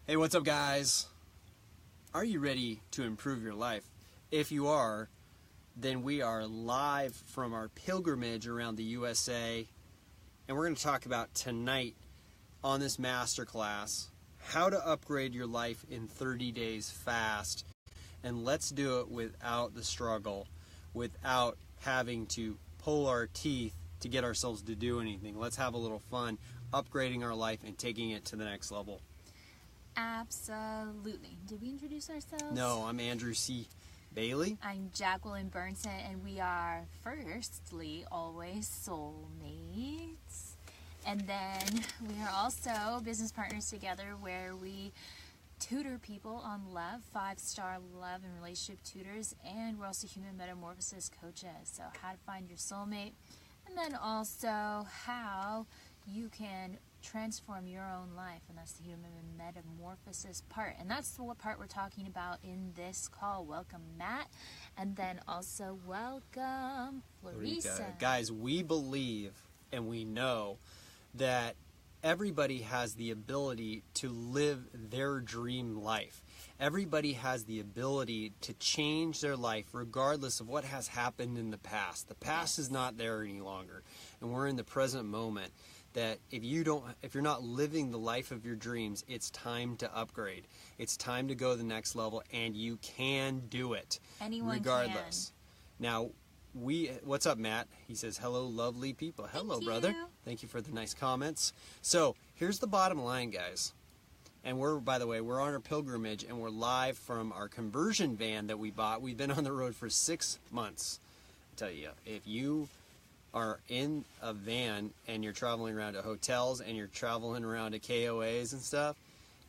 Hey, what's up, guys? Are you ready to improve your life? If you are, then we are live from our pilgrimage around the USA, and we're going to talk about tonight on this masterclass how to upgrade your life in 30 days fast. And let's do it without the struggle, without having to pull our teeth to get ourselves to do anything. Let's have a little fun upgrading our life and taking it to the next level. Absolutely. Did we introduce ourselves? No, I'm Andrew C. Bailey. I'm Jacqueline Burnson, and we are, firstly, always soulmates. And then we are also business partners together where we tutor people on love, 5-star love and relationship tutors, and we're also human metamorphosis coaches. So how to find your soulmate, and then also how you can transform your own life, and that's the human metamorphosis part, and that's the part we're talking about in this call. Welcome, Matt, and then also welcome, Florisa. Guys, we believe and we know that everybody has the ability to live their dream life. Everybody has the ability to change their life regardless of what has happened in the past. The past is not there any longer, and we're in the present moment. That if you're not living the life of your dreams, it's time to upgrade. It's time to go to the next level, and you can do it. Anyone regardless. Can. Now, what's up, Matt? He says, hello, lovely people. Hello, brother. Thank you for the nice comments. So here's the bottom line, guys. And by the way, we're on our pilgrimage, and we're live from our conversion van that we bought. We've been on the road for 6 months. I tell you, if you are in a van and you're traveling around to hotels and you're traveling around to KOAs and stuff,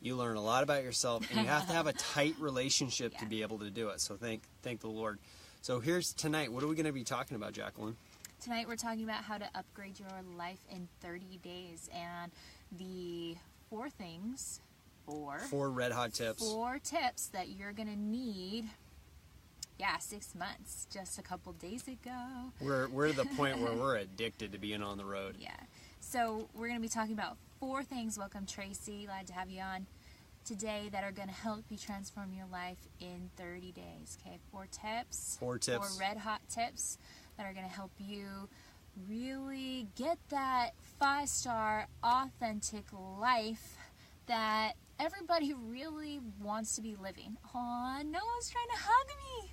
you learn a lot about yourself, and you have to have a tight relationship to be able to do it. So thank the Lord. So here's tonight. What are we going to be talking about, Jacqueline? Tonight we're talking about how to upgrade your life in 30 days, and the four red hot tips. 4 tips that you're going to need. 6 months, just a couple days ago. We're to the point where we're addicted to being on the road. Yeah. So we're going to be talking about 4 things. Welcome, Tracy. Glad to have you on today that are going to help you transform your life in 30 days. Okay, 4 tips. 4 tips. 4 red hot tips that are going to help you really get that 5-star authentic life that everybody really wants to be living. Aw, Noah's trying to hug me.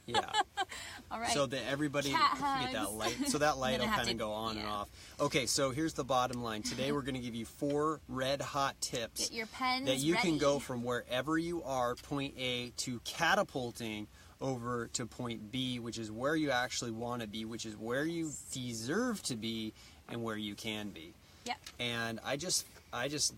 Yeah. All right. So that everybody get that light. So that light will kind of go on and off. Okay, so here's the bottom line. Today we're going to give you 4 red hot tips. Get your pens that you ready. Can go from wherever you are, point A, to catapulting over to point B, which is where you actually want to be, which is where you deserve to be, and where you can be. Yep. And I just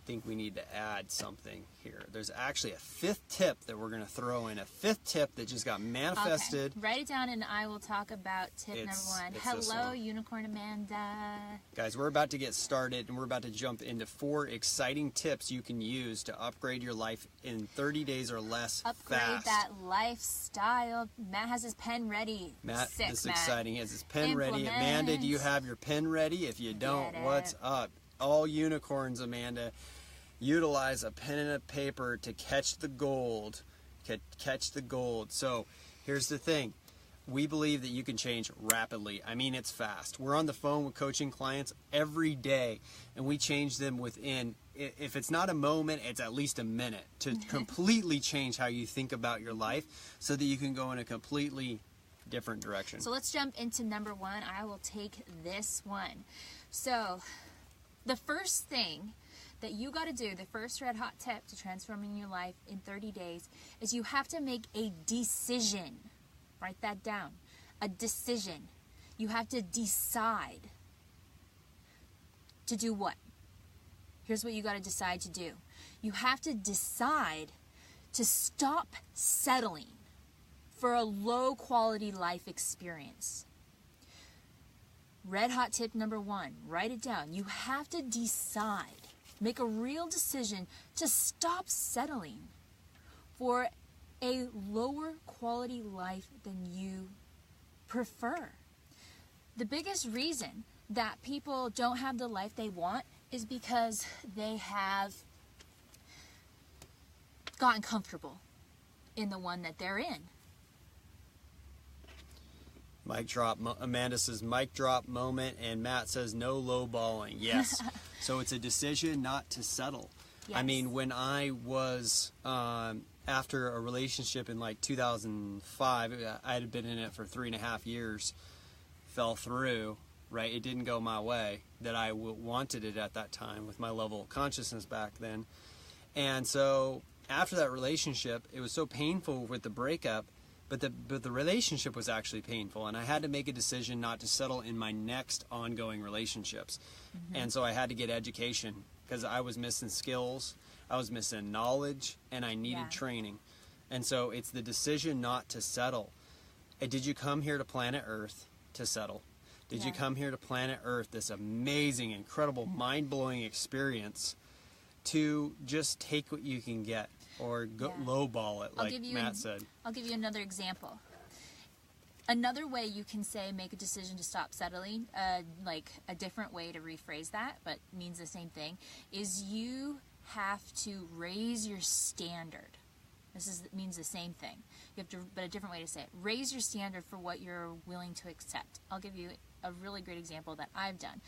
think we need to add something here. There's actually a 5th tip that we're going to throw in. A 5th tip that just got manifested. Okay. Write it down and I will talk about tip number 1. Hello, Unicorn Amanda. Guys, we're about to get started, and we're about to jump into 4 exciting tips you can use to upgrade your life in 30 days or less upgrade fast. That lifestyle. Matt has his pen ready. Matt, Sick, this is Matt. exciting. He has his pen ready. Implement. Amanda, do you have your pen ready? If you don't, what's up? All unicorns, Amanda, utilize a pen and a paper to catch the gold. Catch the gold. So here's the thing. We believe that you can change rapidly. I mean, it's fast. We're on the phone with coaching clients every day, and we change them within, if it's not a moment, it's at least a minute to completely change how you think about your life so that you can go in a completely different direction. So let's jump into number 1. I will take this one. So the first thing that you got to do, the first red hot tip to transforming your life in 30 days, is you have to make a decision. Write that down. A decision. You have to decide to do what? Here's what you got to decide to do. You have to decide to stop settling for a low quality life experience. Red hot tip number 1, write it down. You have to decide, make a real decision to stop settling for a lower quality life than you prefer. The biggest reason that people don't have the life they want is because they have gotten comfortable in the one that they're in. Mic drop. Amanda says mic drop moment, and Matt says no lowballing. Yes. So it's a decision not to settle. Yes. I mean, when I was after a relationship in like 2005, I had been in it for 3.5 years, fell through, right? It didn't go my way that I wanted it at that time with my level of consciousness back then. And so after that relationship, it was so painful with the breakup, but the relationship was actually painful, and I had to make a decision not to settle in my next ongoing relationships. Mm-hmm. And so I had to get education because I was missing skills, I was missing knowledge, and I needed training. And so it's the decision not to settle. Did you come here to planet Earth to settle? Did you come here to planet Earth, this amazing, incredible, mind-blowing experience, to just take what you can get? Or lowball it, like Matt said. I'll give you another example. Another way you can say make a decision to stop settling, like a different way to rephrase that, but means the same thing, is you have to raise your standard. Means the same thing. You have to, but a different way to say it. Raise your standard for what you're willing to accept. I'll give you a really great example that I've done.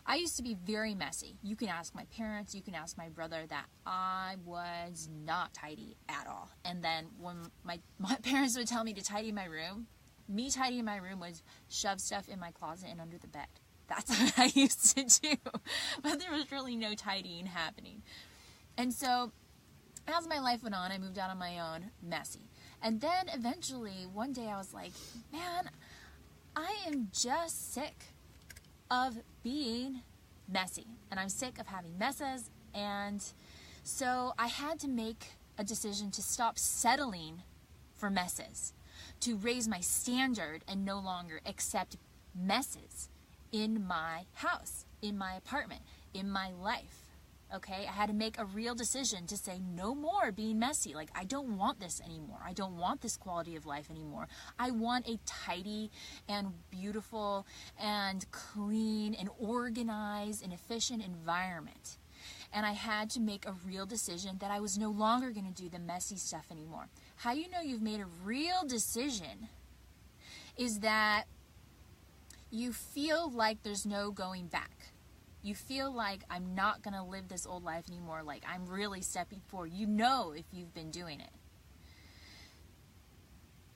I used to be very messy. You can ask my parents, you can ask my brother that I was not tidy at all. And then when my parents would tell me to tidy my room, me tidying my room was shove stuff in my closet and under the bed. That's what I used to do. But there was really no tidying happening. And so as my life went on, I moved out on my own, messy. And then eventually, one day I was like, man, I am just sick of being messy. And I'm sick of having messes. And so I had to make a decision to stop settling for messes, to raise my standard and no longer accept messes in my house, in my apartment, in my life. Okay, I had to make a real decision to say no more being messy. Like, I don't want this anymore. I don't want this quality of life anymore. I want a tidy and beautiful and clean and organized and efficient environment. And I had to make a real decision that I was no longer going to do the messy stuff anymore. How you know you've made a real decision is that you feel like there's no going back. You feel like I'm not going to live this old life anymore, like I'm really stepping forward. You know if you've been doing it.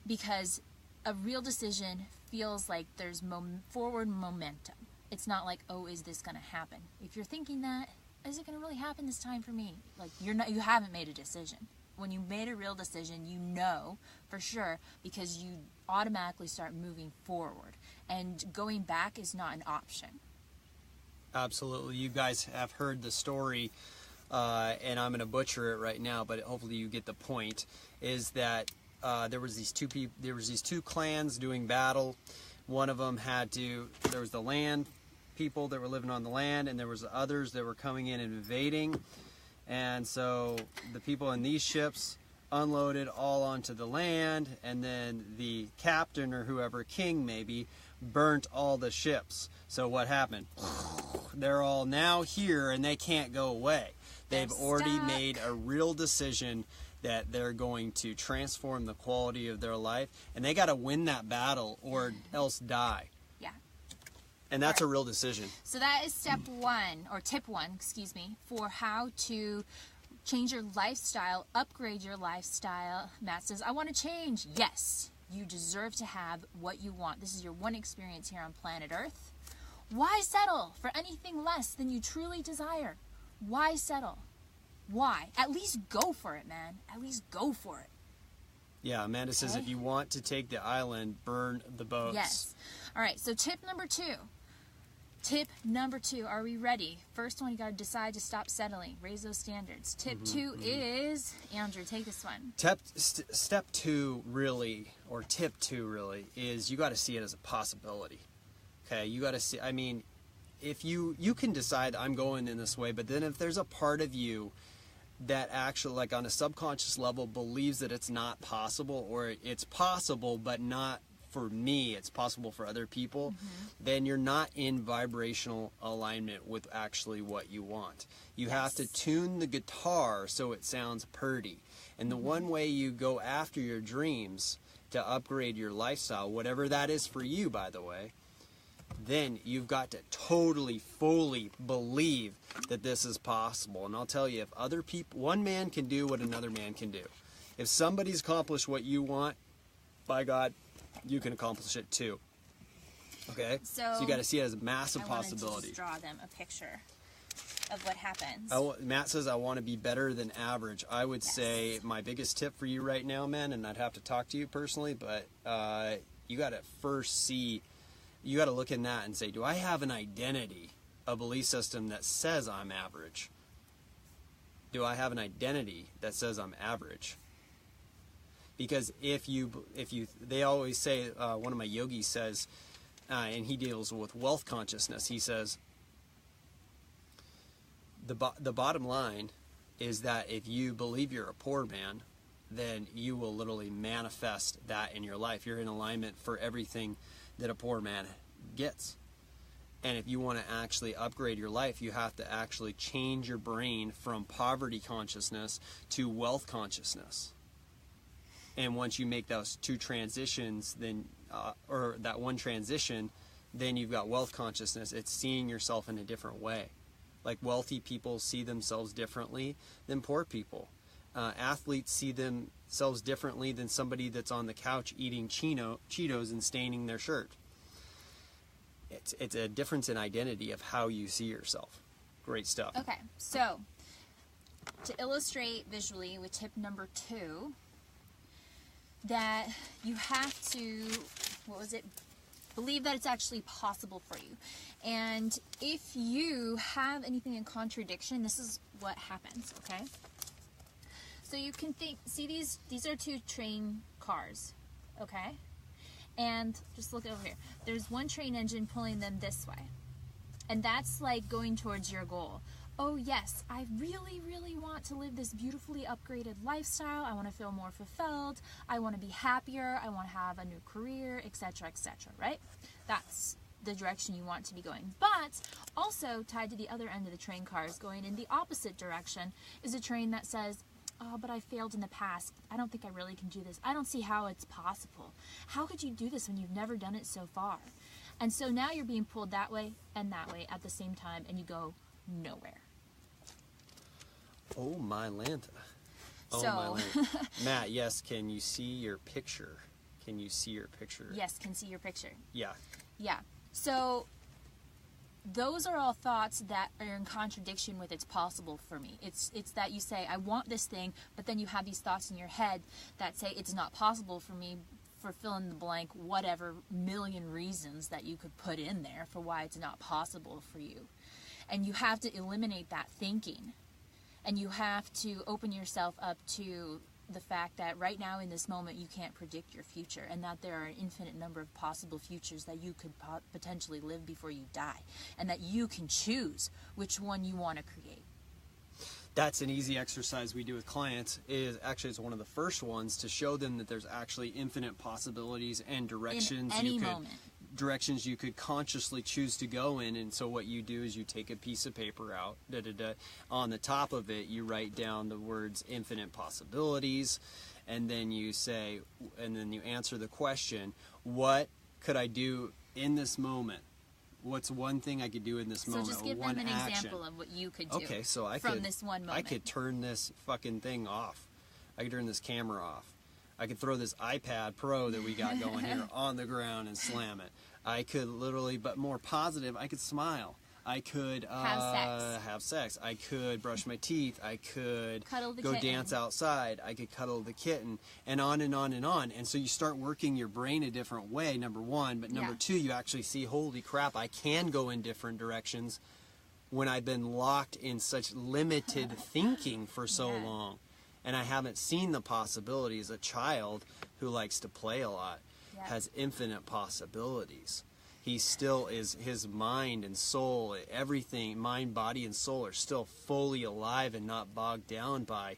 Because a real decision feels like there's forward momentum. It's not like, oh, is this going to happen? If you're thinking that, is it going to really happen this time for me? Like, you haven't made a decision. When you made a real decision, you know for sure because you automatically start moving forward. And going back is not an option. Absolutely. You guys have heard the story, and I'm going to butcher it right now, but hopefully you get the point, is that there was these two clans doing battle. One of them there was the land people that were living on the land, and there was others that were coming in and invading. And so the people in these ships unloaded all onto the land, and then the captain or whoever, king maybe, burnt all the ships. So what happened? They're all now here and they can't go away. They've already made a real decision that they're going to transform the quality of their life, and they got to win that battle or else die. Yeah. And that's a real decision. So that is tip one, for how to change your lifestyle, upgrade your lifestyle. Matt says, I want to change. Yes, you deserve to have what you want. This is your one experience here on planet Earth. Why settle for anything less than you truly desire? Why settle? Why? At least go for it, man. At least go for it. Yeah, Amanda says if you want to take the island, burn the boats. Yes. All right, so tip number two. Tip number two, are we ready? First one, you got to decide to stop settling. Raise those standards. Tip two is, Andrew, take this one. Step two really, or tip two really, is you got to see it as a possibility. Okay, you got to see, I mean, if you can decide I'm going in this way, but then if there's a part of you that actually, like on a subconscious level, believes that it's not possible, or it's possible but not for me, it's possible for other people, then you're not in vibrational alignment with actually what you want. You have to tune the guitar so it sounds purty. And the one way you go after your dreams to upgrade your lifestyle, whatever that is for you, by the way, then you've got to totally, fully believe that this is possible. And I'll tell you, if other people, one man can do what another man can do. If somebody's accomplished what you want, by God, you can accomplish it too. Okay? So you got to see it as a massive possibility. I want to just draw them a picture of what happens. Matt says, I want to be better than average. I would say my biggest tip for you right now, man, and I'd have to talk to you personally, but you got to first see, you got to look in that and say, do I have an identity, a belief system that says I'm average? Do I have an identity that says I'm average? Because they always say, one of my yogis says, and he deals with wealth consciousness, he says, the bottom line is that if you believe you're a poor man, then you will literally manifest that in your life. You're in alignment for everything that a poor man gets. And if you want to actually upgrade your life, you have to actually change your brain from poverty consciousness to wealth consciousness. And once you make those two transitions, then or that one transition, then you've got wealth consciousness. It's seeing yourself in a different way. Like wealthy people see themselves differently than poor people. Athletes see themselves differently than somebody that's on the couch eating Cheetos and staining their shirt. It's a difference in identity of how you see yourself. Great stuff. Okay, so to illustrate visually with tip number 2, that you have to, believe that it's actually possible for you. And if you have anything in contradiction, this is what happens, okay? So you can see these are 2 train cars, okay? And just look over here. There's one train engine pulling them this way. And that's like going towards your goal. Oh yes, I really, really want to live this beautifully upgraded lifestyle. I want to feel more fulfilled. I want to be happier. I want to have a new career, etc., etc., right? That's the direction you want to be going. But also tied to the other end of the train cars, going in the opposite direction, is a train that says, oh, but I failed in the past. I don't think I really can do this. I don't see how it's possible. How could you do this when you've never done it so far? And so now you're being pulled that way and that way at the same time, and you go nowhere. Oh, my Lanta. Oh, so, my Lanta. Matt, yes, can you see your picture? Can you see your picture? Yes, can see your picture. Yeah. Yeah. So those are all thoughts that are in contradiction with it's possible for me. It's that you say, I want this thing, but then you have these thoughts in your head that say it's not possible for me, for fill in the blank, whatever million reasons that you could put in there for why it's not possible for you. And you have to eliminate that thinking. And you have to open yourself up to the fact that right now in this moment you can't predict your future, and that there are an infinite number of possible futures that you could potentially live before you die, and that you can choose which one you want to create. That's an easy exercise we do with clients. It's one of the first ones to show them that there's actually infinite possibilities and directions directions you could consciously choose to go in. And so what you do is you take a piece of paper out, on the top of it you write down the words infinite possibilities, and then you say, and then you answer the question, what could I do in this moment? What's one thing I could do in this moment? So just give them an example of what you could do. Okay, so this one moment. I could turn this fucking thing off. I could turn this camera off. I could throw this iPad Pro that we got going here on the ground and slam it. I could literally, but more positive, I could smile. I could have sex. I could brush my teeth. I could go dance outside. I could cuddle the kitten, and on and on and on. And so you start working your brain a different way, number one. But number two, you actually see, holy crap, I can go in different directions when I've been locked in such limited thinking for so long. And I haven't seen the possibilities. A child who likes to play a lot has infinite possibilities. He still is, his mind and soul, everything, mind, body, and soul are still fully alive and not bogged down by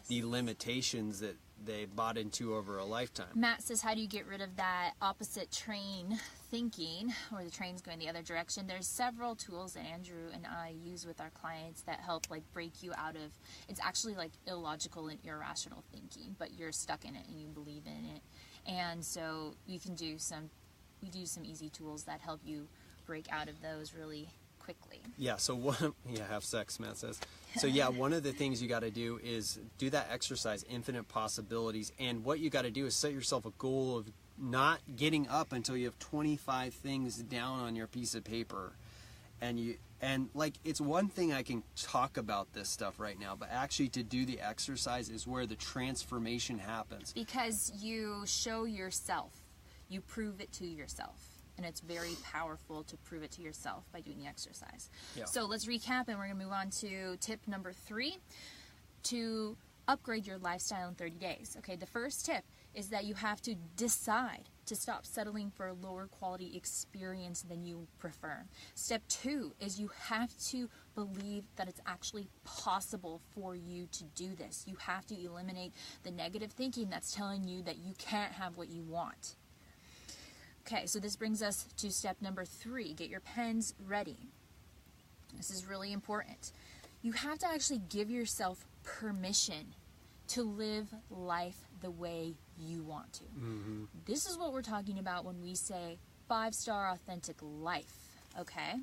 the limitations they bought into over a lifetime. Matt says, how do you get rid of that opposite train thinking, or the train's going the other direction? There's several tools that Andrew and I use with our clients that help like break you out of, it's actually like illogical and irrational thinking, but you're stuck in it and you believe in it. And so we do some easy tools that help you break out of those really quickly. Yeah, so have sex, Matt says. So one of the things you got to do is do that exercise, infinite possibilities, and what you got to do is set yourself a goal of not getting up until you have 25 things down on your piece of paper. And like, it's one thing I can talk about this stuff right now, but actually to do the exercise is where the transformation happens. Because you show yourself, you prove it to yourself. And it's very powerful to prove it to yourself by doing the exercise. Yeah. So let's recap, and we're going to move on to tip number 3, to upgrade your lifestyle in 30 days. Okay, the first tip is that you have to decide to stop settling for a lower quality experience than you prefer. Step 2 is you have to believe that it's actually possible for you to do this. You have to eliminate the negative thinking that's telling you that you can't have what you want. Okay, so this brings us to step number 3. Get your pens ready. This is really important. You have to actually give yourself permission to live life the way you want to. Mm-hmm. This is what we're talking about when we say 5-star authentic life, okay?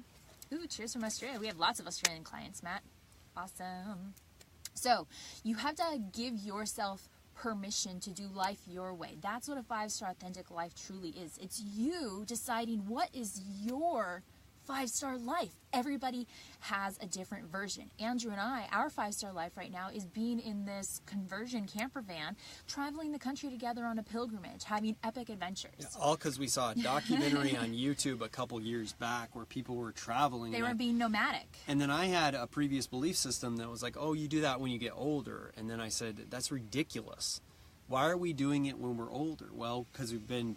Ooh, cheers from Australia. We have lots of Australian clients, Matt. Awesome. So, you have to give yourself permission to do life your way. That's what a 5-star authentic life truly is. It's you deciding what is your 5-star life. Everybody has a different version. Andrew and I, our 5-star life right now is being in this conversion camper van, traveling the country together on a pilgrimage, having epic adventures. Yeah, all because we saw a documentary on YouTube a couple years back where people were traveling. They were being nomadic. And then I had a previous belief system that was like, oh, you do that when you get older. And then I said, that's ridiculous. Why are we doing it when we're older? Well, because we've been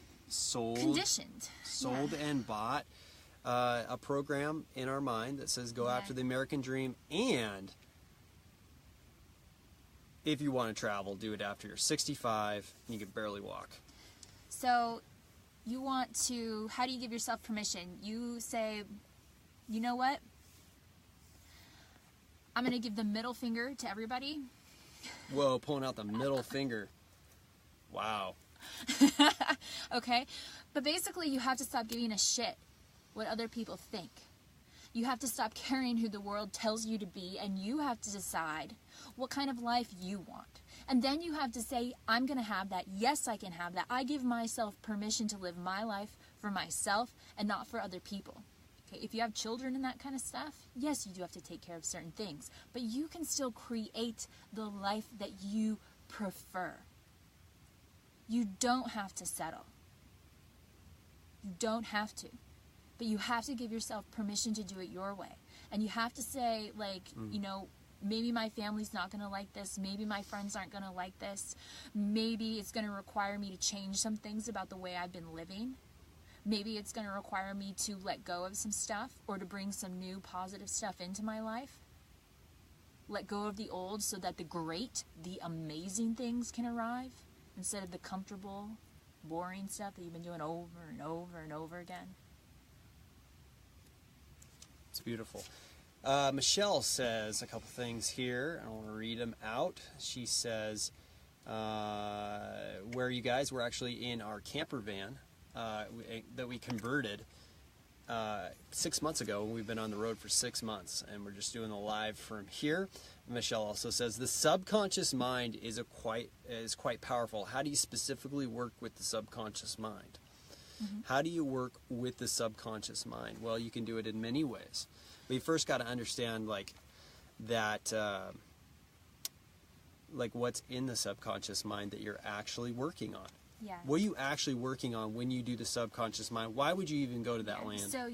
conditioned, and bought a program in our mind that says go after the American dream, and if you want to travel, do it after you're 65 and you can barely walk. So you want to, how do you give yourself permission? You say, you know what? I'm going to give the middle finger to everybody. Whoa, pulling out the middle finger. Wow. Okay, but basically you have to stop giving a shit what other people think. You have to stop caring who the world tells you to be, and you have to decide what kind of life you want. And then you have to say, I'm going to have that. Yes, I can have that. I give myself permission to live my life for myself and not for other people. Okay, if you have children and that kind of stuff, yes, you do have to take care of certain things, but you can still create the life that you prefer. You don't have to settle. You don't have to. But you have to give yourself permission to do it your way. And you have to say, like, you know, maybe my family's not going to like this. Maybe my friends aren't going to like this. Maybe it's going to require me to change some things about the way I've been living. Maybe it's going to require me to let go of some stuff or to bring some new positive stuff into my life. Let go of the old so that the great, the amazing things can arrive instead of the comfortable, boring stuff that you've been doing over and over and over again. It's beautiful. Michelle says a couple things here. I want to read them out. She says, where you guys were actually in our camper van that we converted 6 months ago. We've been on the road for 6 months, and we're just doing the live from here. Michelle also says, the subconscious mind is quite powerful. How do you specifically work with the subconscious mind? Mm-hmm. How do you work with the subconscious mind? Well, you can do it in many ways. But you first got to understand, like, that, like, what's in the subconscious mind that you're actually working on. Yeah. What are you actually working on when you do the subconscious mind? Why would you even go to that land? So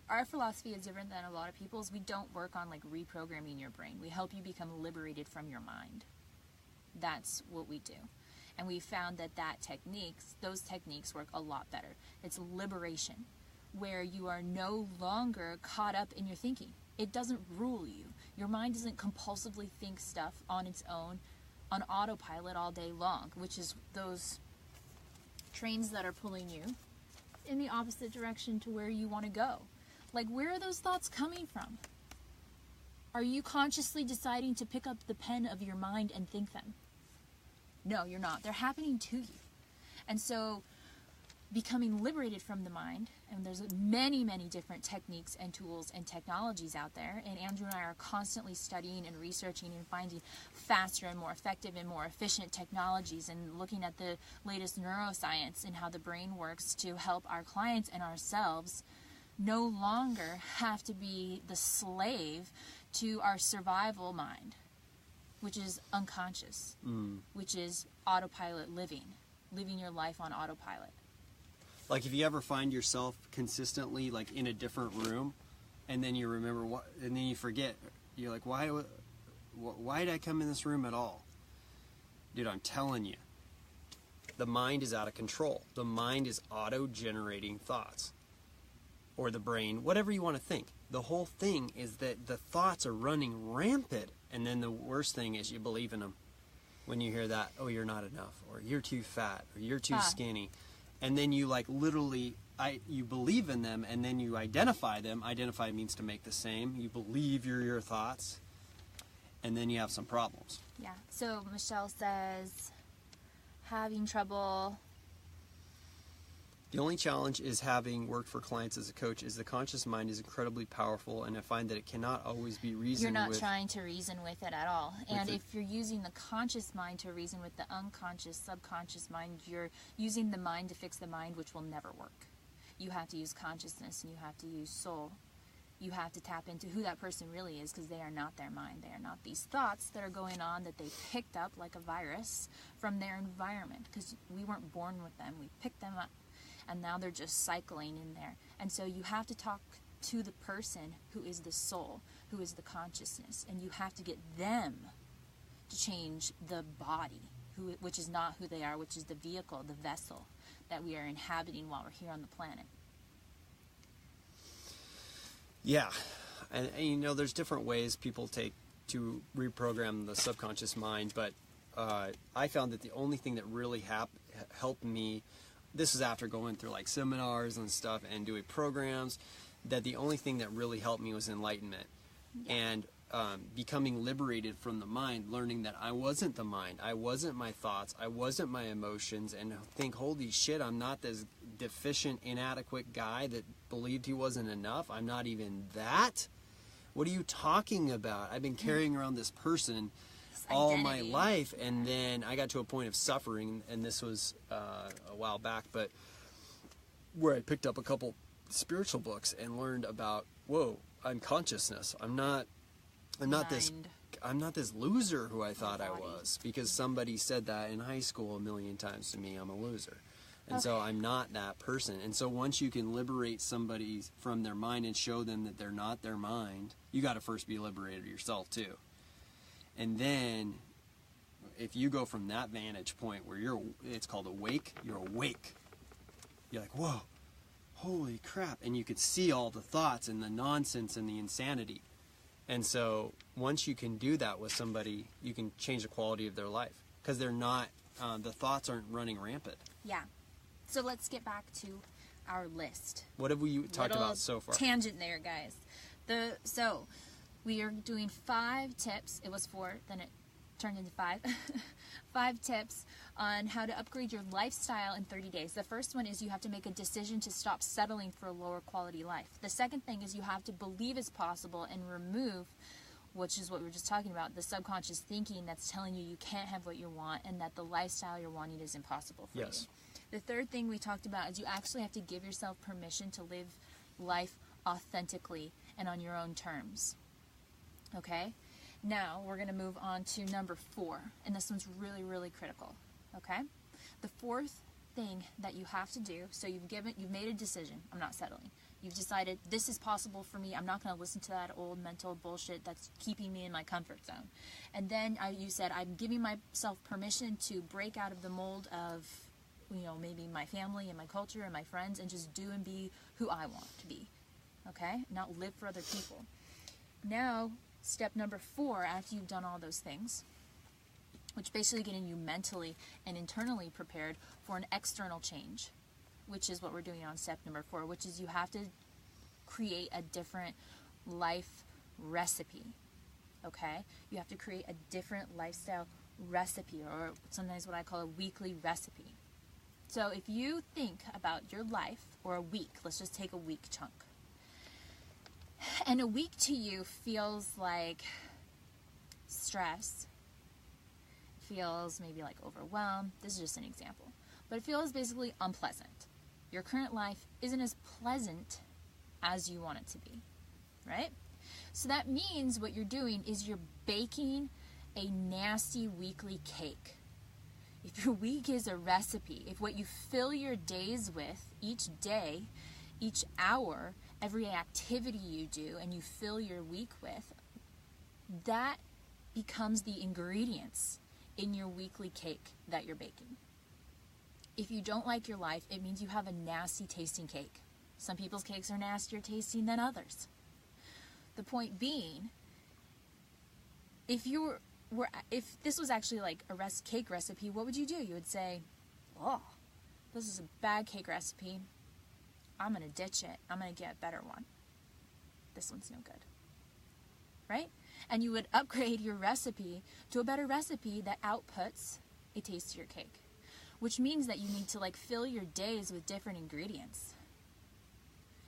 our philosophy is different than a lot of people's. We don't work on, like, reprogramming your brain. We help you become liberated from your mind. That's what we do. And we found that those techniques work a lot better. It's liberation, where you are no longer caught up in your thinking. It doesn't rule you. Your mind doesn't compulsively think stuff on its own on autopilot all day long, which is those trains that are pulling you in the opposite direction to where you want to go. Like, where are those thoughts coming from? Are you consciously deciding to pick up the pen of your mind and think them? No, you're not. They're happening to you. And so, becoming liberated from the mind, and there's many, many different techniques and tools and technologies out there, and Andrew and I are constantly studying and researching and finding faster and more effective and more efficient technologies, and looking at the latest neuroscience and how the brain works to help our clients and ourselves no longer have to be the slave to our survival mind, which is unconscious, which is autopilot living your life on autopilot. Like, if you ever find yourself consistently, like, in a different room, and then you remember what, and then you forget, you're like, why did I come in this room at all? Dude, I'm telling you, the mind is out of control. The mind is auto-generating thoughts, or the brain, whatever you want to think. The whole thing is that the thoughts are running rampant, and then the worst thing is you believe in them. When you hear that, oh, you're not enough, or you're too fat, or you're too skinny. And then you, like, literally, you believe in them, and then you identify them. Identify means to make the same. You believe your thoughts, and then you have some problems. Yeah. So Michelle says, having trouble. The only challenge is having worked for clients as a coach is the conscious mind is incredibly powerful, and I find that it cannot always be reasoned with. You're not trying to reason with it at all. And if you're using the conscious mind to reason with the unconscious, subconscious mind, you're using the mind to fix the mind, which will never work. You have to use consciousness, and you have to use soul. You have to tap into who that person really is, because they are not their mind. They are not these thoughts that are going on that they picked up like a virus from their environment, because we weren't born with them. We picked them up. And now they're just cycling in there. And so you have to talk to the person who is the soul, who is the consciousness. And you have to get them to change the body, which is not who they are, which is the vehicle, the vessel that we are inhabiting while we're here on the planet. Yeah. And you know, there's different ways people take to reprogram the subconscious mind. But I found that the only thing that really helped me, this is after going through like seminars and stuff and doing programs, that the only thing that really helped me was enlightenment. Yeah. And becoming liberated from the mind, learning that I wasn't the mind, I wasn't my thoughts, I wasn't my emotions, and think, holy shit, I'm not this deficient, inadequate guy that believed he wasn't enough. I'm not even that. What are you talking about? I've been carrying around this person all my life, and then I got to a point of suffering, and this was a while back, but where I picked up a couple spiritual books and learned about, whoa, I'm consciousness. I'm not this loser who I thought I was, because somebody said that in high school a million times to me. I'm a loser. And so I'm not that person. And so once you can liberate somebody from their mind and show them that they're not their mind, you got to first be liberated yourself too. And then, if you go from that vantage point where it's called awake, you're awake. You're like, whoa, holy crap. And you could see all the thoughts and the nonsense and the insanity. And so, once you can do that with somebody, you can change the quality of their life. Because they're not, the thoughts aren't running rampant. Yeah. So let's get back to our list. What have we talked about so far? Tangent there, guys. So, we are doing 5 tips. It was 4, then it turned into 5. 5 tips on how to upgrade your lifestyle in 30 days. The first one is you have to make a decision to stop settling for a lower quality life. The second thing is you have to believe it's possible and remove, which is what we were just talking about, the subconscious thinking that's telling you can't have what you want and that the lifestyle you're wanting is impossible for you. The third thing we talked about is you actually have to give yourself permission to live life authentically and on your own terms. Okay? Now, we're going to move on to number 4, and this one's really, really critical. Okay? The fourth thing that you have to do, so you've made a decision. I'm not settling. You've decided this is possible for me. I'm not going to listen to that old mental bullshit that's keeping me in my comfort zone. And then you said, I'm giving myself permission to break out of the mold of, maybe my family and my culture and my friends, and just do and be who I want to be. Okay? Not live for other people. Now, step number 4, after you've done all those things, which basically getting you mentally and internally prepared for an external change, which is what we're doing on step number 4, which is you have to create a different life recipe, okay? You have to create a different lifestyle recipe, or sometimes what I call a weekly recipe. So if you think about your life, or a week, let's just take a week chunk, and a week to you feels like stress, feels maybe like overwhelmed, this is just an example, but it feels basically unpleasant. Your current life isn't as pleasant as you want it to be, right? So that means what you're doing is you're baking a nasty weekly cake. If your week is a recipe, if what you fill your days with each day, each hour, every activity you do and you fill your week with, that becomes the ingredients in your weekly cake that you're baking. If you don't like your life, it means you have a nasty tasting cake. Some people's cakes are nastier tasting than others. The point being, if this was actually like a cake recipe, what would you do? You would say, oh, this is a bad cake recipe. I'm going to ditch it. I'm going to get a better one. This one's no good. Right? And you would upgrade your recipe to a better recipe that outputs a tastier cake. Which means that you need to like fill your days with different ingredients.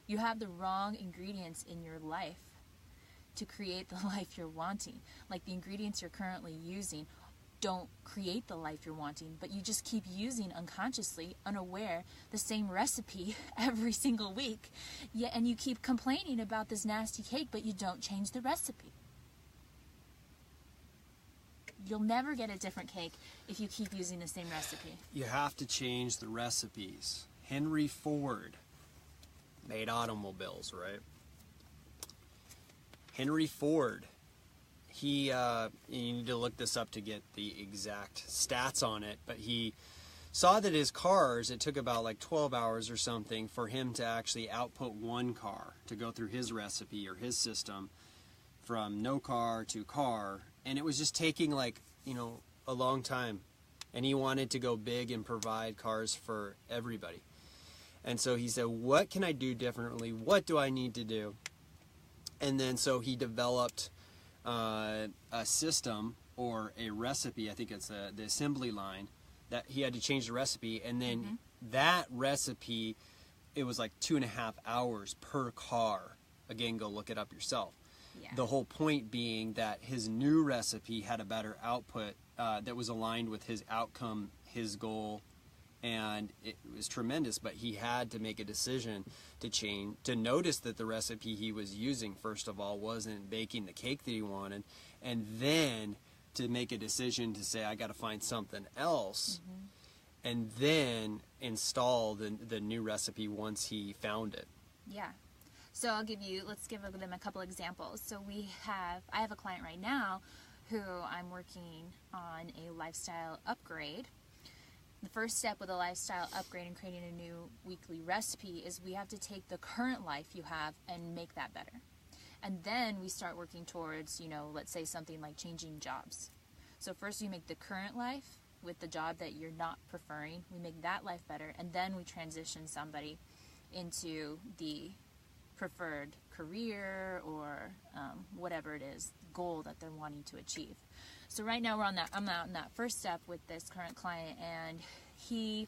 You have the wrong ingredients in your life to create the life you're wanting. Like the ingredients you're currently using don't create the life you're wanting, but you just keep using unconsciously, unaware, the same recipe every single week. And you keep complaining about this nasty cake, but you don't change the recipe. You'll never get a different cake if you keep using the same recipe. You have to change the recipes. Henry Ford made automobiles, right? Henry Ford, you need to look this up to get the exact stats on it, but he saw that his cars, it took about like 12 hours or something for him to actually output one car, to go through his recipe or his system from no car to car, and it was just taking like, a long time, and he wanted to go big and provide cars for everybody. And so he said, what can I do differently? What do I need to do? And then so he developed a system or a recipe, I think it's the assembly line, that he had to change the recipe, and then that recipe, it was like 2.5 hours per car. Again, go look it up yourself. Yeah. The whole point being that his new recipe had a better output that was aligned with his outcome, his goal, and it was tremendous. But he had to make a decision to change, to notice that the recipe he was using, first of all, wasn't baking the cake that he wanted, and then to make a decision to say, I got to find something else, and then install the new recipe once he found it. Yeah. So let's give them a couple examples. So I have a client right now who I'm working on a lifestyle upgrade. The first step with a lifestyle upgrade and creating a new weekly recipe is we have to take the current life you have and make that better. And then we start working towards, let's say something like changing jobs. So first we make the current life with the job that you're not preferring, we make that life better, and then we transition somebody into the preferred career or whatever it is, goal that they're wanting to achieve. So right now I'm out in that first step with this current client, and he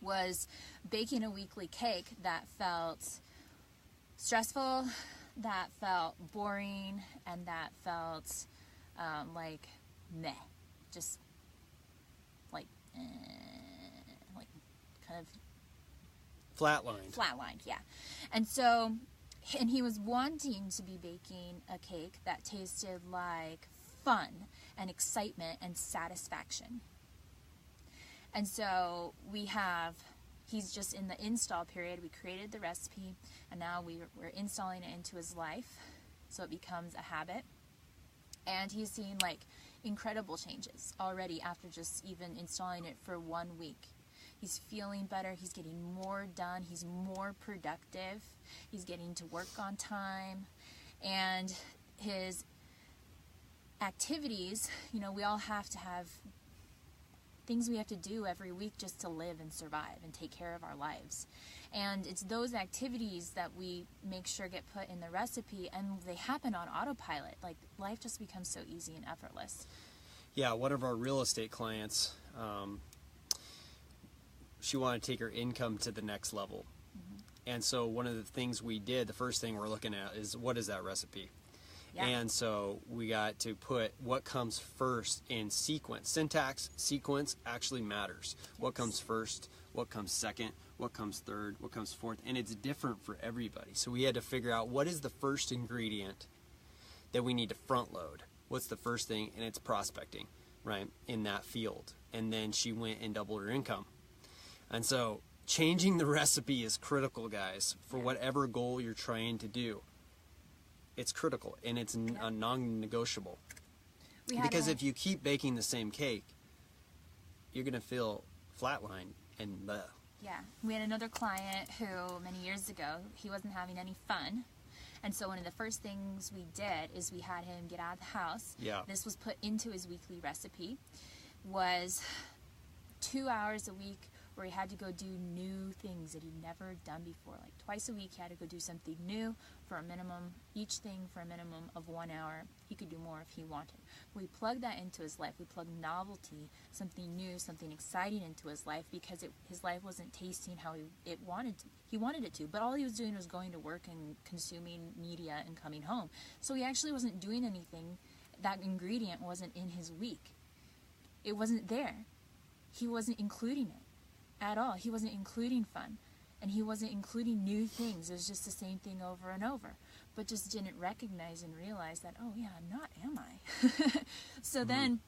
was baking a weekly cake that felt stressful, that felt boring, and that felt like meh, just like kind of Flatlined, yeah. And he was wanting to be baking a cake that tasted like fun and excitement and satisfaction. And so he's just in the install period. We created the recipe, and now we're installing it into his life so it becomes a habit. And he's seeing like incredible changes already after just even installing it for 1 week. He's feeling better. He's getting more done. He's more productive. He's getting to work on time. And his activities, you know, we all have to have things we have to do every week just to live and survive and take care of our lives. And it's those activities that we make sure get put in the recipe, and they happen on autopilot. Like, life just becomes so easy and effortless. Yeah, one of our real estate clients, she wanted to take her income to the next level. And so one of the things we did, the first thing we're looking at is, what is that recipe? Yeah. And so we got to put what comes first in sequence. Syntax, sequence actually matters. Yes. What comes first, what comes second, what comes third, what comes fourth, and it's different for everybody. So we had to figure out what is the first ingredient that we need to front load. What's the first thing? And it's prospecting, right, in that field. And then she went and doubled her income. And so changing the recipe is critical, guys, for whatever goal you're trying to do. It's critical, and it's a non-negotiable. Because if you keep baking the same cake, you're going to feel flatlined and bleh. Yeah. We had another client who, many years ago, he wasn't having any fun. And so one of the first things we did is we had him get out of the house. Yeah. This was put into his weekly recipe. Was 2 hours a week where he had to go do new things that he'd never done before. Like twice a week, he had to go do something new for a minimum, each thing for a minimum of 1 hour. He could do more if he wanted. We plugged that into his life. We plugged novelty, something new, something exciting into his life, because his life wasn't tasting how he wanted it to. But all he was doing was going to work and consuming media and coming home. So he actually wasn't doing anything. That ingredient wasn't in his week. It wasn't there. He wasn't including it at all. He wasn't including fun, and he wasn't including new things. It was just the same thing over and over, but just didn't recognize and realize that, oh yeah, I'm not, am I? So then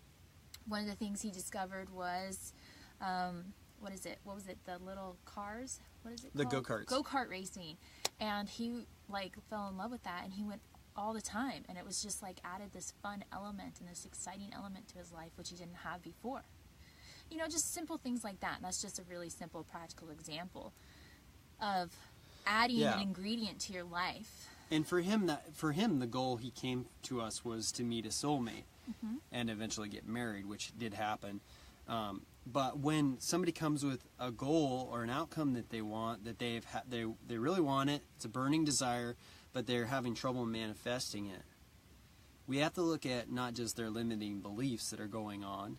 one of the things he discovered was, what was it, the little cars? What is it called? The go-karts. Go-kart racing. And he like fell in love with that, and he went all the time, and it was just like added this fun element and this exciting element to his life, which he didn't have before. You know, just simple things like that. And that's just a really simple, practical example of adding an ingredient to your life. And for him, the goal he came to us was to meet a soulmate and eventually get married, which did happen. But when somebody comes with a goal or an outcome that they want, that they really want it, it's a burning desire, but they're having trouble manifesting it, we have to look at not just their limiting beliefs that are going on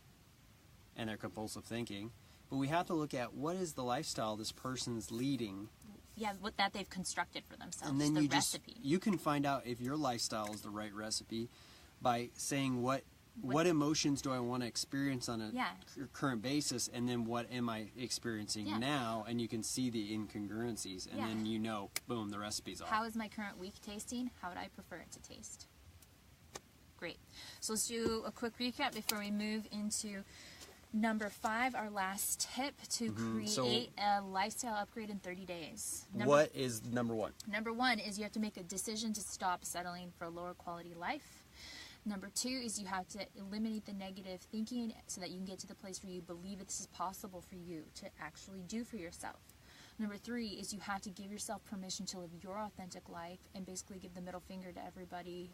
and their compulsive thinking, but we have to look at what is the lifestyle this person's leading. Yeah, what that they've constructed for themselves, and then the recipe. You can find out if your lifestyle is the right recipe by saying what emotions do I want to experience on a current basis, and then what am I experiencing now, and you can see the incongruencies, and then you know, boom, the recipe's off. How is my current week tasting? How would I prefer it to taste? Great. So let's do a quick recap before we move into number 5, our last tip to create a lifestyle upgrade in 30 days. What is number 1? Number 1 is you have to make a decision to stop settling for a lower quality life. Number 2 is you have to eliminate the negative thinking so that you can get to the place where you believe this is possible for you to actually do for yourself. Number 3 is you have to give yourself permission to live your authentic life and basically give the middle finger to everybody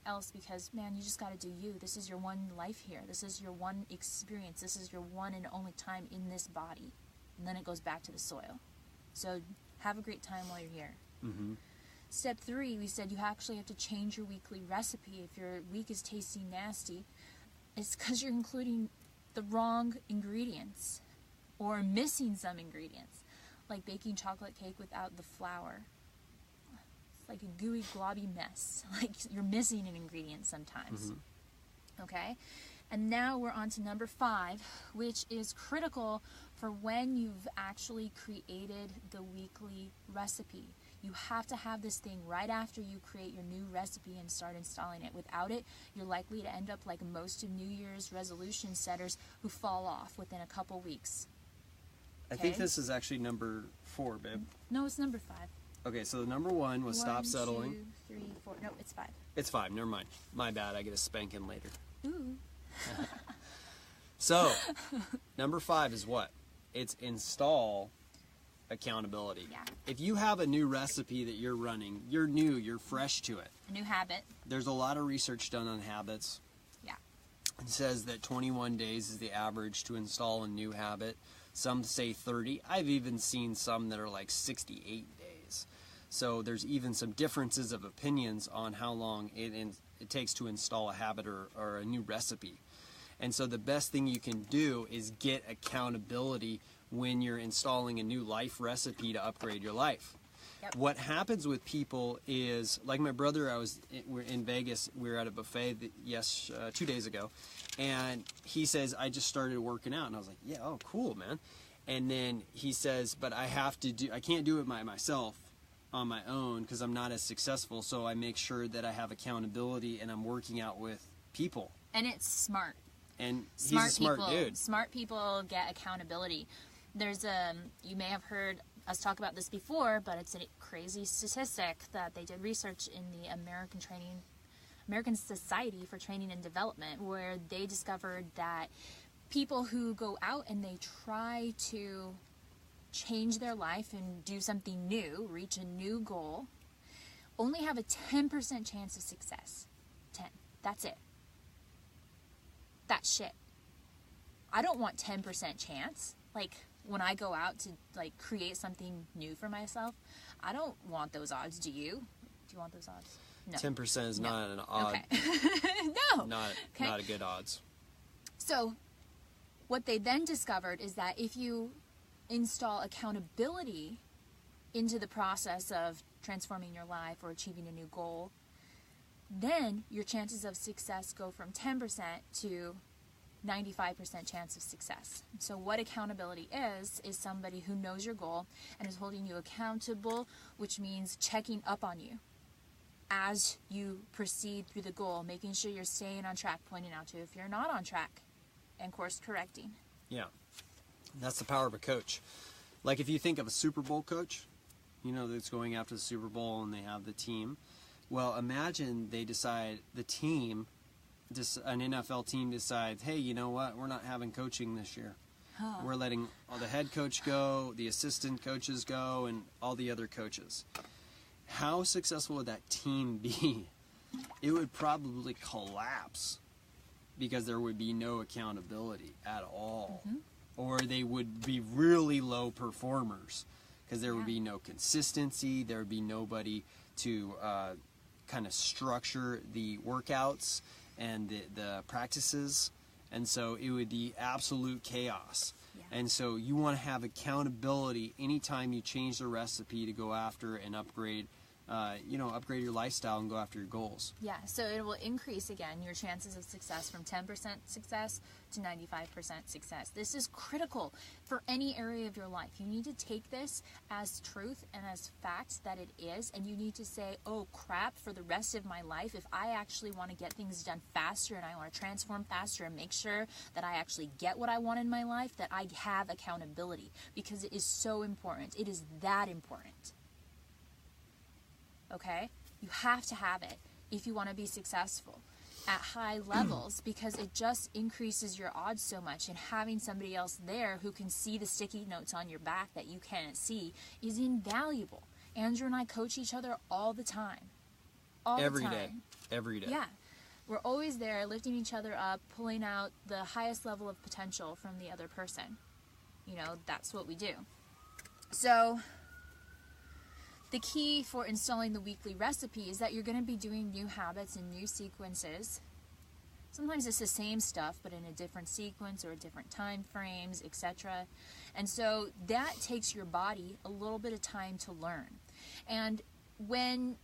else, because, man, you just got to do you. This is your one life here. This is your one experience. This is your one and only time in this body. And then it goes back to the soil. So have a great time while you're here. Step 3, we said you actually have to change your weekly recipe. If your week is tasting nasty, it's because you're including the wrong ingredients or missing some ingredients, like baking chocolate cake without the flour. It's like a gooey, globby mess. Like you're missing an ingredient sometimes. Okay? And now we're on to number 5, which is critical for when you've actually created the weekly recipe. You have to have this thing right after you create your new recipe and start installing it. Without it, you're likely to end up like most of New Year's resolution setters who fall off within a couple weeks. I think this is actually number 4, babe. No, it's number 5. Okay, so the number 1 was stop settling. 1, 2, 3, 4. No, it's 5. It's 5. Never mind. My bad. I get a spanking later. Ooh. So, number 5 is what? It's install accountability. Yeah. If you have a new recipe that you're running, you're new, you're fresh to it. A new habit. There's a lot of research done on habits. It says that 21 days is the average to install a new habit. Some say 30. I've even seen some that are like 68 days. So there's even some differences of opinions on how long it takes to install a habit or a new recipe. And so the best thing you can do is get accountability when you're installing a new life recipe to upgrade your life. Yep. What happens with people is, like my brother, we're in Vegas, we were at a buffet 2 days ago, and he says, I just started working out. And I was like, yeah, oh, cool, man. And then he says, but I can't do it by myself on my own because I'm not as successful, so I make sure that I have accountability and I'm working out with people. And it's smart. And he's a smart dude. Smart people get accountability. There's you may have heard us talk about this before, but it's a crazy statistic that they did research in the American Society for Training and Development, where they discovered that people who go out and they try to change their life and do something new, reach a new goal, only have a 10% chance of success. 10. That's it. That's shit. I don't want 10% chance. Like, when I go out to, like, create something new for myself, I don't want those odds. Do you? Do you want those odds? No. 10% is not an odd. Okay. No. Not a good odds. So, what they then discovered is that if you install accountability into the process of transforming your life or achieving a new goal, then your chances of success go from 10% to 95% chance of success. So what accountability is somebody who knows your goal and is holding you accountable, which means checking up on you as you proceed through the goal, making sure you're staying on track, pointing out to you if you're not on track, and course correcting. Yeah. That's the power of a coach. Like if you think of a Super Bowl coach, you know, that's going after the Super Bowl and they have the team. Well, imagine they decide, an NFL team decides, hey, you know what, we're not having coaching this year. We're letting all the head coach go, the assistant coaches go, and all the other coaches. How successful would that team be? It would probably collapse because there would be no accountability at all. Mm-hmm. Or they would be really low performers because there would be no consistency. There would be nobody to kind of structure the workouts and the practices. And so it would be absolute chaos. Yeah. And so you want to have accountability anytime you change the recipe to go after and upgrade your lifestyle and go after your goals. Yeah, so it will increase, again, your chances of success from 10% success to 95% success. This is critical for any area of your life. You need to take this as truth and as fact that it is, and you need to say, oh crap, for the rest of my life, if I actually want to get things done faster and I want to transform faster and make sure that I actually get what I want in my life, that I have accountability, because it is so important. It is that important. Okay? You have to have it if you want to be successful at high levels, because it just increases your odds so much, and having somebody else there who can see the sticky notes on your back that you can't see is invaluable. Andrew and I coach each other all the time. Every day. Yeah. We're always there lifting each other up, pulling out the highest level of potential from the other person. You know, that's what we do. So the key for installing the weekly recipe is that you're going to be doing new habits and new sequences. Sometimes it's the same stuff, but in a different sequence or different time frames, etc. And so that takes your body a little bit of time to learn. And when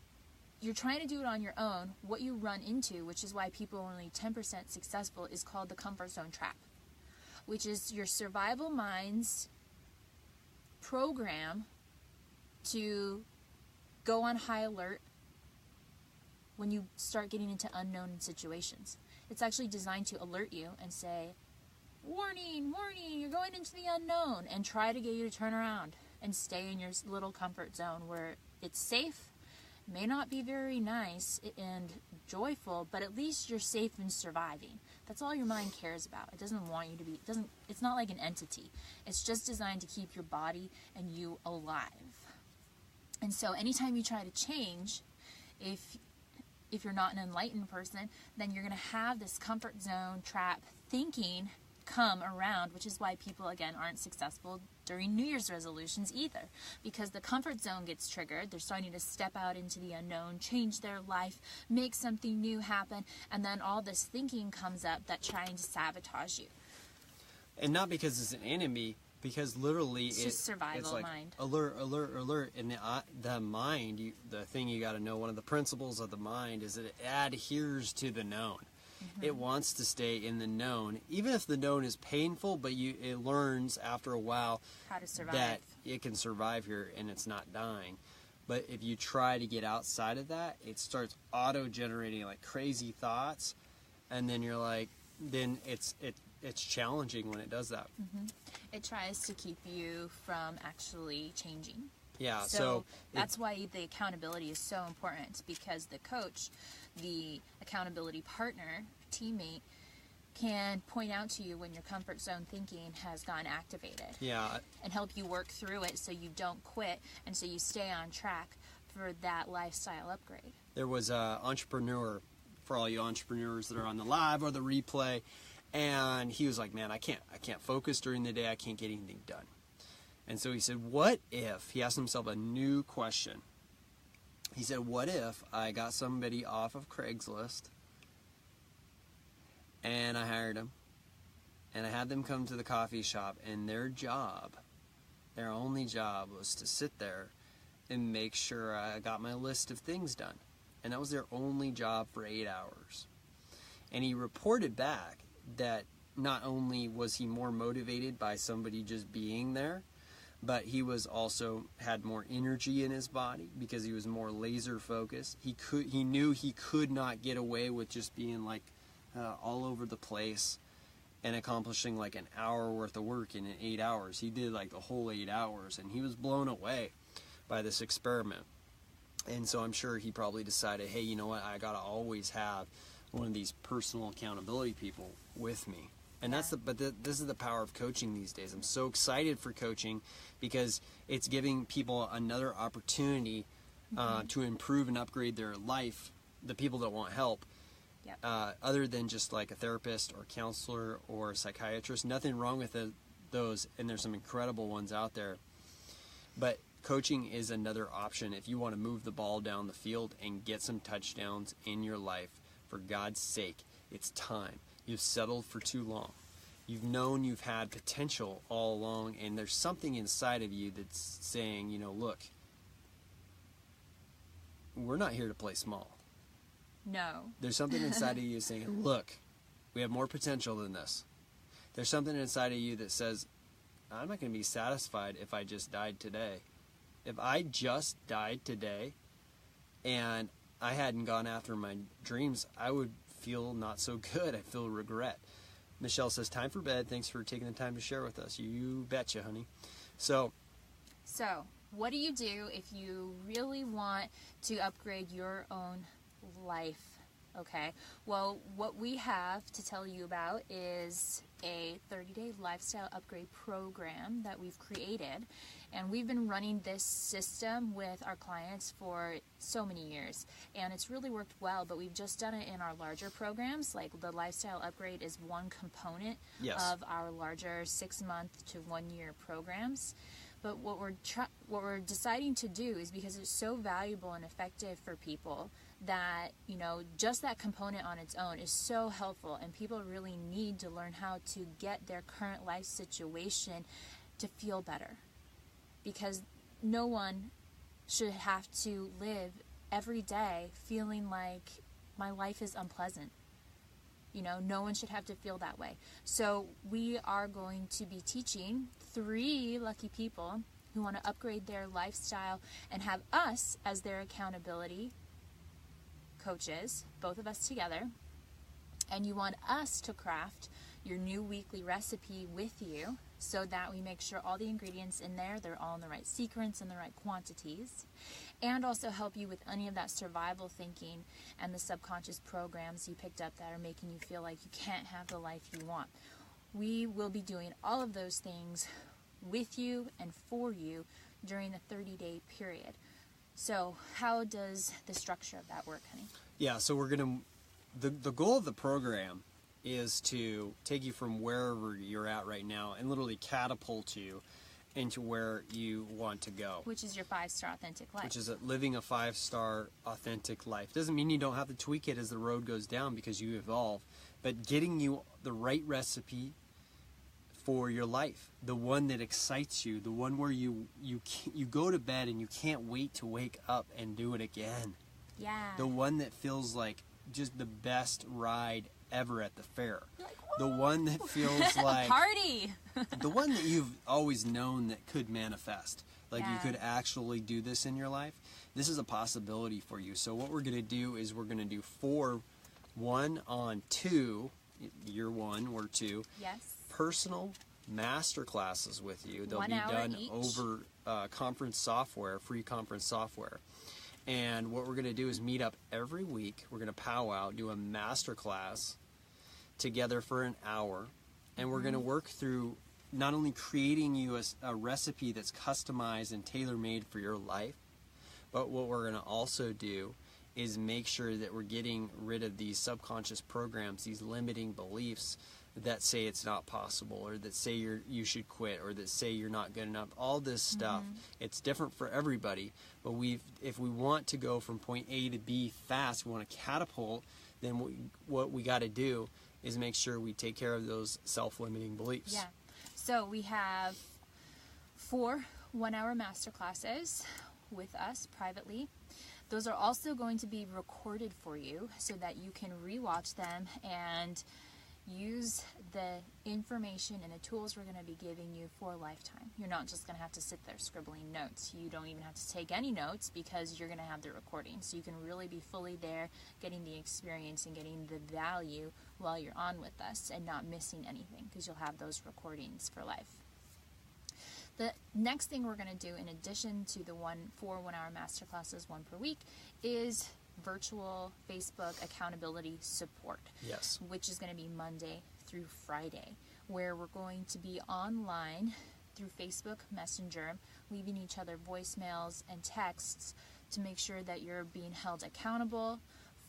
you're trying to do it on your own, what you run into, which is why people are only 10% successful, is called the comfort zone trap, which is your survival mind's program to go on high alert when you start getting into unknown situations. It's actually designed to alert you and say, warning, warning, you're going into the unknown, and try to get you to turn around and stay in your little comfort zone where it's safe, may not be very nice and joyful, but at least you're safe and surviving. That's all your mind cares about. It doesn't want you to be, it's not like an entity. It's just designed to keep your body and you alive. And so anytime you try to change, if if you're not an enlightened person, then you're going to have this comfort zone trap thinking come around, which is why people, again, aren't successful during New Year's resolutions either, because the comfort zone gets triggered. They're starting to step out into the unknown, change their life, make something new happen, and then all this thinking comes up that's trying to sabotage you. And not because it's an enemy, because literally it's just survival it's like mind. Alert, alert, alert. And the mind, the thing you got to know, one of the principles of the mind is that it adheres to the known. It wants to stay in the known, even if the known is painful, but it learns after a while How to survive. that it can survive here and it's not dying. But if you try to get outside of that, it starts auto-generating like crazy thoughts, and then you're like, then it's challenging when it does that. It tries to keep you from actually changing. Yeah, so that's why the accountability is so important, because the coach, the accountability partner, teammate, can point out to you when your comfort zone thinking has gotten activated. Yeah. And help you work through it so you don't quit and so you stay on track for that lifestyle upgrade. There was an entrepreneur, for all you entrepreneurs that are on the live or the replay, and he was like, man, I can't focus during the day, I can't get anything done. And so he said, what if, he asked himself a new question. He said, what if I got somebody off of Craigslist and I hired them and I had them come to the coffee shop, and their only job was to sit there and make sure I got my list of things done. And that was their only job for 8 hours. And he reported back that not only was he more motivated by somebody just being there, but he was also had more energy in his body because he was more laser focused. He knew he could not get away with just being like all over the place and accomplishing like an hour worth of work in 8 hours. He did like the whole 8 hours, and he was blown away by this experiment. And so I'm sure he probably decided, hey, you know what? I gotta always have one of these personal accountability people with me. And this is the power of coaching these days. I'm so excited for coaching because it's giving people another opportunity to improve and upgrade their life, the people that want help, other than just like a therapist or counselor or a psychiatrist. Nothing wrong with those, and there's some incredible ones out there. But coaching is another option if you want to move the ball down the field and get some touchdowns in your life. For God's sake, it's time. You've settled for too long. You've known you've had potential all along, and there's something inside of you that's saying, you know, look, we're not here to play small. No. There's something inside of you saying, look, we have more potential than this. There's something inside of you that says, I'm not going to be satisfied if I just died today. If I just died today and I hadn't gone after my dreams, I would feel not so good. I feel regret. Michelle says, time for bed. Thanks for taking the time to share with us. You betcha, honey. So what do you do if you really want to upgrade your own life? Okay, well, what we have to tell you about is a 30-day lifestyle upgrade program that we've created, and we've been running this system with our clients for so many years, and it's really worked well, but we've just done it in our larger programs. Like the lifestyle upgrade is one component of our larger 6-month to 1-year programs. But what we're deciding to do is, because it's so valuable and effective for people, that, you know, just that component on its own is so helpful, and people really need to learn how to get their current life situation to feel better, because no one should have to live every day feeling like my life is unpleasant. You know, no one should have to feel that way. So we are going to be teaching 3 lucky people who want to upgrade their lifestyle and have us as their accountability coaches, both of us together, and you want us to craft your new weekly recipe with you so that we make sure all the ingredients in there, they're all in the right sequence and the right quantities, and also help you with any of that survival thinking and the subconscious programs you picked up that are making you feel like you can't have the life you want. We will be doing all of those things with you and for you during the 30-day period. So how does the structure of that work, honey? Yeah, so we're going to, the goal of the program is to take you from wherever you're at right now and literally catapult you into where you want to go. Which is your 5-star authentic life. Which is living a 5-star authentic life. Doesn't mean you don't have to tweak it as the road goes down because you evolve, but getting you the right recipe for your life, the one that excites you, the one where you go to bed and you can't wait to wake up and do it again. Yeah. The one that feels like just the best ride ever at the fair. The one that feels like party. The one that you've always known that could manifest. Like you could actually do this in your life. This is a possibility for you. So what we're going to do is we're going to do 4 1 on 2, year 1 or 2. Yes. Personal master classes with you. They'll 1 be hour done each. over conference software, free conference software. And what we're going to do is meet up every week. We're going to powwow, do a master class together for an hour. And we're going to work through not only creating you a recipe that's customized and tailor-made for your life, but what we're going to also do is make sure that we're getting rid of these subconscious programs, these limiting beliefs that say it's not possible, or that say you should quit, or that say you're not good enough. All this stuff, it's different for everybody, but if we want to go from point A to B fast, we want to catapult, then what we got to do is make sure we take care of those self-limiting beliefs. Yeah. So we have 4 1-hour masterclasses with us privately. Those are also going to be recorded for you so that you can rewatch them and use the information and the tools we're going to be giving you for a lifetime. You're not just going to have to sit there scribbling notes. You don't even have to take any notes because you're going to have the recording. So you can really be fully there, getting the experience and getting the value while you're on with us and not missing anything because you'll have those recordings for life. The next thing we're going to do, in addition to the 4 1-hour masterclasses, 1 per week, is virtual Facebook accountability support. Yes. Which is going to be Monday through Friday, where we're going to be online through Facebook Messenger, leaving each other voicemails and texts to make sure that you're being held accountable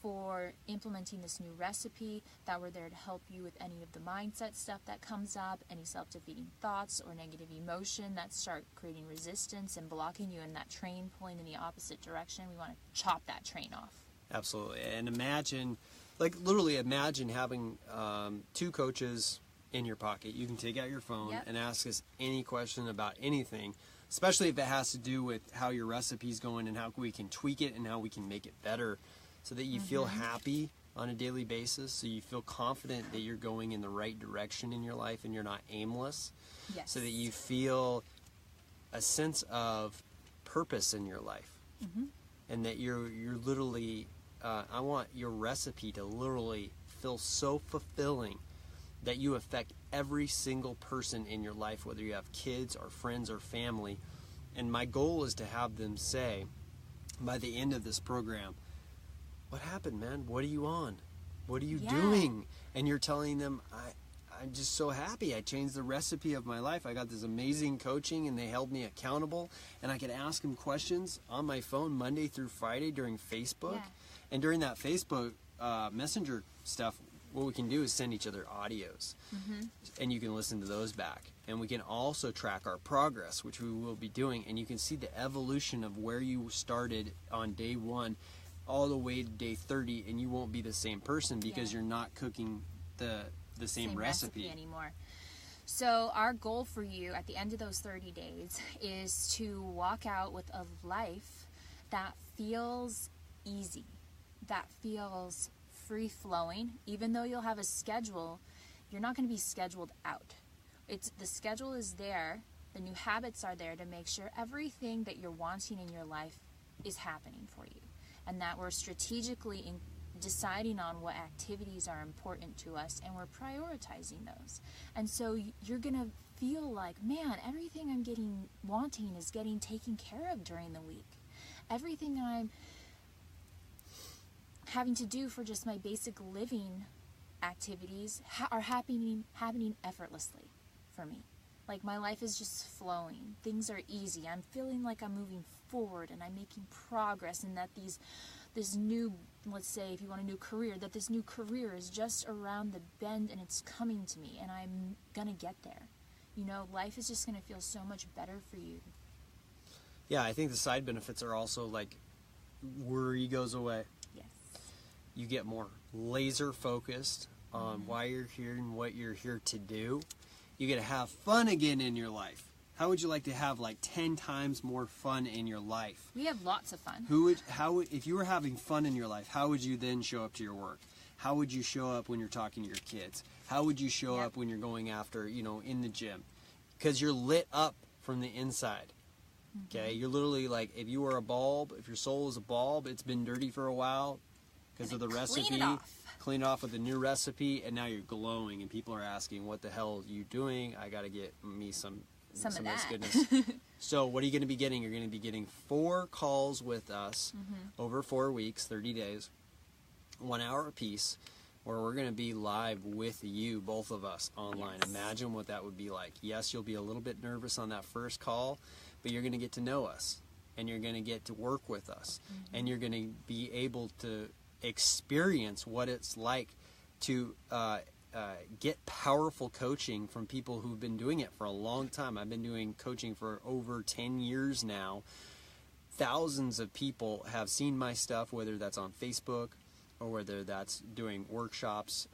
for implementing this new recipe, that we're there to help you with any of the mindset stuff that comes up, any self-defeating thoughts or negative emotion that start creating resistance and blocking you in that train pulling in the opposite direction. We want to chop that train off. Absolutely. And imagine, literally imagine having 2 coaches in your pocket. You can take out your phone and ask us any question about anything, especially if it has to do with how your recipe's going and how we can tweak it and how we can make it better, so that you feel happy on a daily basis, so you feel confident that you're going in the right direction in your life and you're not aimless, so that you feel a sense of purpose in your life, and that you're literally, I want your recipe to literally feel so fulfilling that you affect every single person in your life, whether you have kids or friends or family. And my goal is to have them say, by the end of this program, "What happened, man? What are you on? What are you doing?" And you're telling them, I'm just so happy. I changed the recipe of my life. I got this amazing coaching and they held me accountable, and I could ask them questions on my phone Monday through Friday during Facebook. And during that Facebook Messenger stuff, what we can do is send each other audios, and you can listen to those back. And we can also track our progress, which we will be doing, and you can see the evolution of where you started on day 1 all the way to day 30, and you won't be the same person because you're not cooking the same recipe anymore. So our goal for you at the end of those 30 days is to walk out with a life that feels easy, that feels free-flowing. Even though you'll have a schedule, you're not going to be scheduled out. The schedule is there, the new habits are there to make sure everything that you're wanting in your life is happening for you, and that we're strategically deciding on what activities are important to us, and we're prioritizing those. And so you're going to feel like, man, everything I'm wanting is getting taken care of during the week. Everything I'm having to do for just my basic living activities are happening effortlessly for me. Like, my life is just flowing. Things are easy. I'm feeling like I'm moving forward and I'm making progress, and that this new, let's say if you want a new career, that this new career is just around the bend and it's coming to me and I'm going to get there. You know, life is just going to feel so much better for you. Yeah, I think the side benefits are also like worry goes away. Yes. You get more laser focused on why you're here and what you're here to do. You get to have fun again in your life. How would you like to have like 10 times more fun in your life? We have lots of fun. If you were having fun in your life, how would you then show up to your work? How would you show up when you're talking to your kids? How would you show up when you're going after, in the gym? Because you're lit up from the inside. Okay, you're literally like, if you were a bulb, if your soul is a bulb, it's been dirty for a while because of the recipe. Clean it off with a new recipe, and now you're glowing, and people are asking, what the hell are you doing? I got to get me some of this goodness. So what are you going to be getting? You're going to be getting 4 calls with us over 4 weeks, 30 days, 1 hour apiece, where we're going to be live with you, both of us, online. Yes. Imagine what that would be like. Yes, you'll be a little bit nervous on that first call, but you're going to get to know us, and you're going to get to work with us, and you're going to be able to experience what it's like to get powerful coaching from people who've been doing it for a long time. I've been doing coaching for over 10 years now. Thousands of people have seen my stuff, whether that's on Facebook or whether that's doing workshops,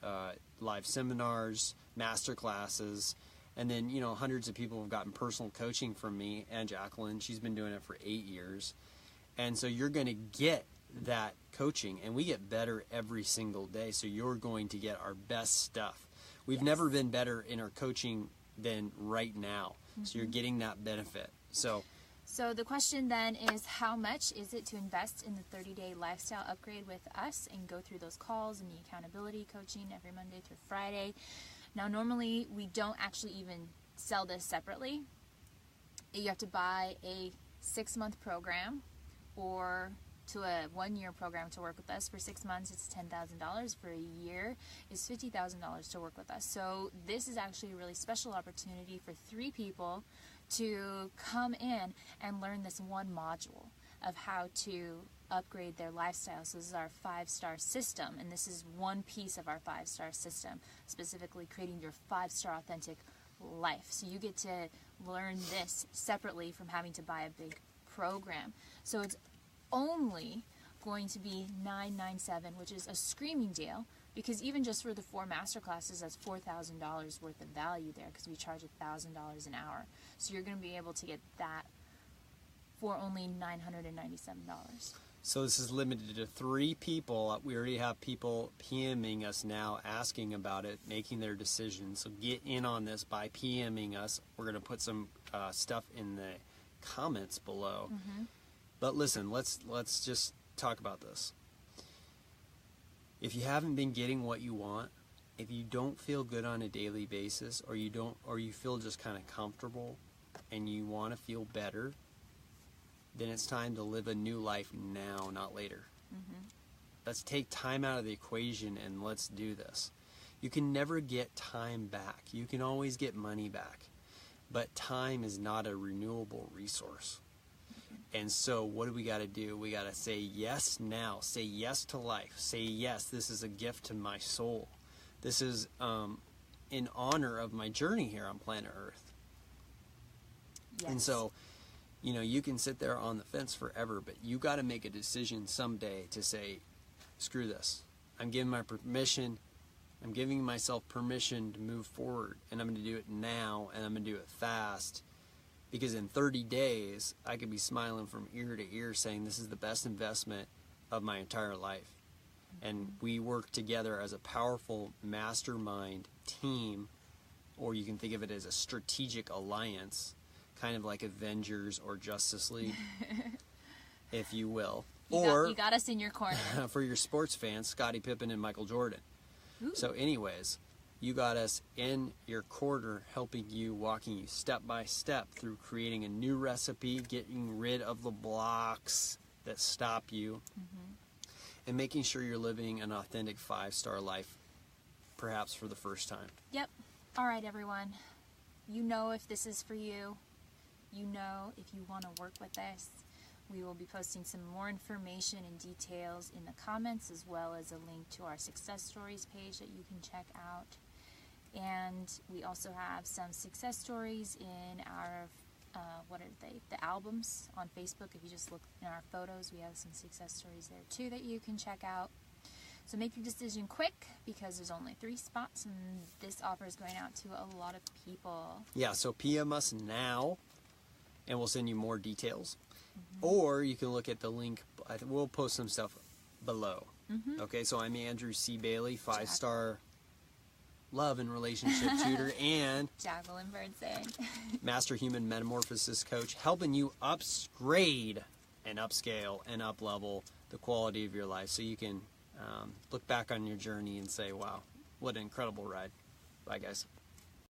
live seminars, master classes. And then, hundreds of people have gotten personal coaching from me and Jacqueline. She's been doing it for 8 years. And so you're going to get that coaching, and we get better every single day. So you're going to get our best stuff. We've never been better in our coaching than right now. So you're getting that benefit. So the question then is, how much is it to invest in the 30-day lifestyle upgrade with us and go through those calls and the accountability coaching every Monday through Friday? Now, normally we don't actually even sell this separately. You have to buy a 6-month program or to a 1-year program to work with us. For 6 months, it's $10,000. For a year, it's $50,000 to work with us. So this is actually a really special opportunity for 3 people to come in and learn this one module of how to upgrade their lifestyle. So this is our 5-star system, and this is one piece of our 5-star system, specifically creating your 5-star authentic life. So you get to learn this separately from having to buy a big program. So it's only going to be $997, which is a screaming deal, because even just for the 4 master classes, that's $4,000 worth of value there, because we charge $1,000 an hour. So you're going to be able to get that for only $997. So this is limited to 3 people. We already have people PMing us now, asking about it, making their decisions. So get in on this by PMing us. We're going to put some stuff in the comments below. But listen, let's just talk about this. If you haven't been getting what you want, if you don't feel good on a daily basis, or you feel just kind of comfortable and you want to feel better, then it's time to live a new life now, not later. Let's take time out of the equation and let's do this. You can never get time back. You can always get money back. But time is not a renewable resource. And so what do we got to do? We got to say yes now. Say yes to life. Say yes, this is a gift to my soul. This is in honor of my journey here on planet Earth. Yes. And so, you can sit there on the fence forever, but you got to make a decision someday to say, screw this. I'm giving myself permission to move forward, and I'm going to do it now, and I'm going to do it fast. Because in 30 days, I could be smiling from ear to ear saying this is the best investment of my entire life. And we work together as a powerful mastermind team, or you can think of it as a strategic alliance, kind of like Avengers or Justice League, if you will. You got us in your corner. For your sports fans, Scottie Pippen and Michael Jordan. Ooh. So anyways, you got us in your corner, helping you, walking you step by step through creating a new recipe, getting rid of the blocks that stop you, and making sure you're living an authentic 5-star life, perhaps for the first time. Yep. All right, everyone. You know if this is for you. You know if you want to work with us. We will be posting some more information and details in the comments, as well as a link to our success stories page that you can check out. And we also have some success stories in our, the albums on Facebook. If you just look in our photos, we have some success stories there too that you can check out. So make your decision quick, because there's only 3 spots, and this offer is going out to a lot of people. Yeah, so PM us now, and we'll send you more details. Or you can look at the link. We'll post some stuff below. Okay, so I'm Andrew C. Bailey, 5-star love and relationship tutor, and Jacqueline Birdsay, Master Human Metamorphosis Coach, helping you upgrade and upscale and up-level the quality of your life, so you can look back on your journey and say, wow, what an incredible ride. Bye, guys.